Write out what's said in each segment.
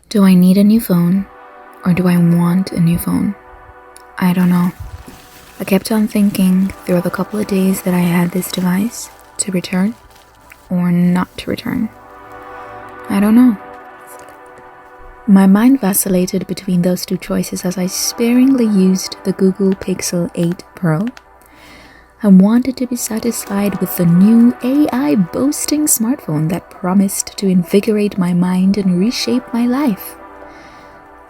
Do I need a new phone or do I want a new phone? I don't know. I kept on thinking throughout the couple of days that I had this device to return or not to return. I don't know. My mind vacillated between those two choices as I sparingly used the Google Pixel 8 Pro. I wanted to be satisfied with the new AI-boasting smartphone that promised to invigorate my mind and reshape my life.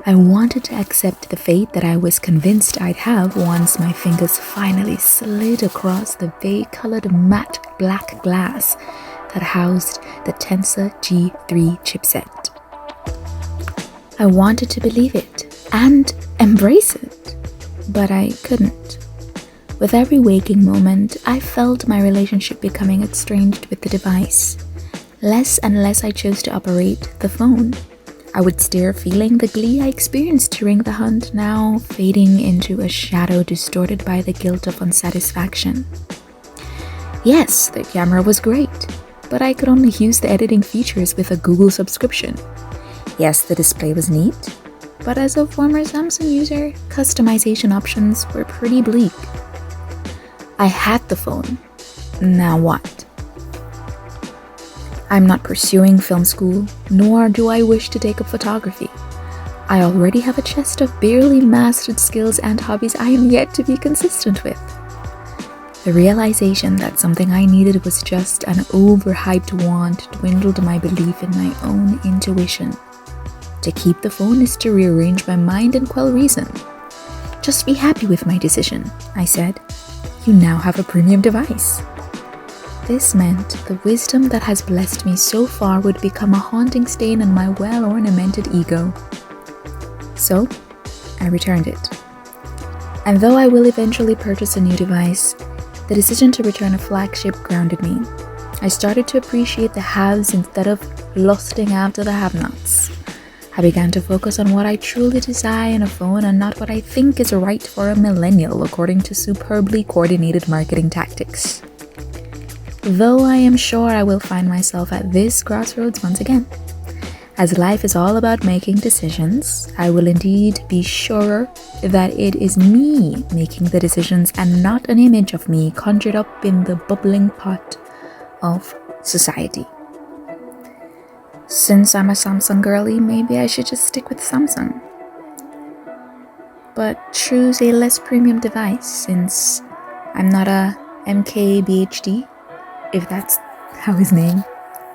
I wanted to accept the fate that I was convinced I'd have once my fingers finally slid across the bay-colored matte black glass that housed the Tensor G3 chipset. I wanted to believe it and embrace it, but I couldn't. With every waking moment, I felt my relationship becoming estranged with the device. Less and less I chose to operate the phone. I would stare, feeling the glee I experienced during the hunt, now fading into a shadow distorted by the guilt of unsatisfaction. Yes, the camera was great, but I could only use the editing features with a Google subscription. Yes, the display was neat, but as a former Samsung user, customization options were pretty bleak. I had the phone. Now what? I'm not pursuing film school, nor do I wish to take up photography. I already have a chest of barely mastered skills and hobbies I am yet to be consistent with. The realization that something I needed was just an overhyped want dwindled my belief in my own intuition. To keep the phone is to rearrange my mind and quell reason. Just be happy with my decision, I said. You now have a premium device. This meant the wisdom that has blessed me so far would become a haunting stain on my well-ornamented ego. So, I returned it. And though I will eventually purchase a new device, the decision to return a flagship grounded me. I started to appreciate the haves instead of lusting after the have-nots. I began to focus on what I truly desire in a phone and not what I think is right for a millennial according to superbly coordinated marketing tactics. Though I am sure I will find myself at this crossroads once again. As life is all about making decisions, I will indeed be surer that it is me making the decisions and not an image of me conjured up in the bubbling pot of society. Since I'm a Samsung girly, maybe I should just stick with Samsung. But choose a less premium device since I'm not a MKBHD, if that's how his name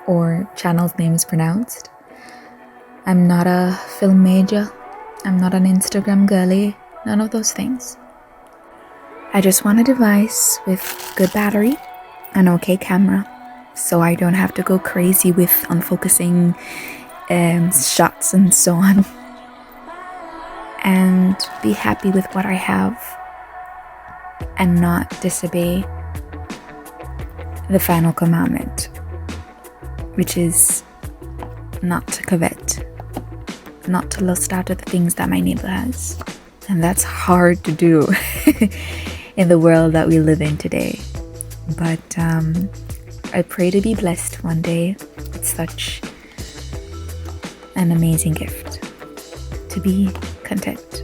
or channel's name is pronounced. I'm not a film major. I'm not an Instagram girly. None of those things. I just want a device with good battery, an okay camera, so I don't have to go crazy with unfocusing shots and so on. And be happy with what I have and not disobey the final commandment, which is not to covet, not to lust after the things that my neighbor has. And that's hard to do in the world that we live in today. But I pray to be blessed one day with such an amazing gift, to be content.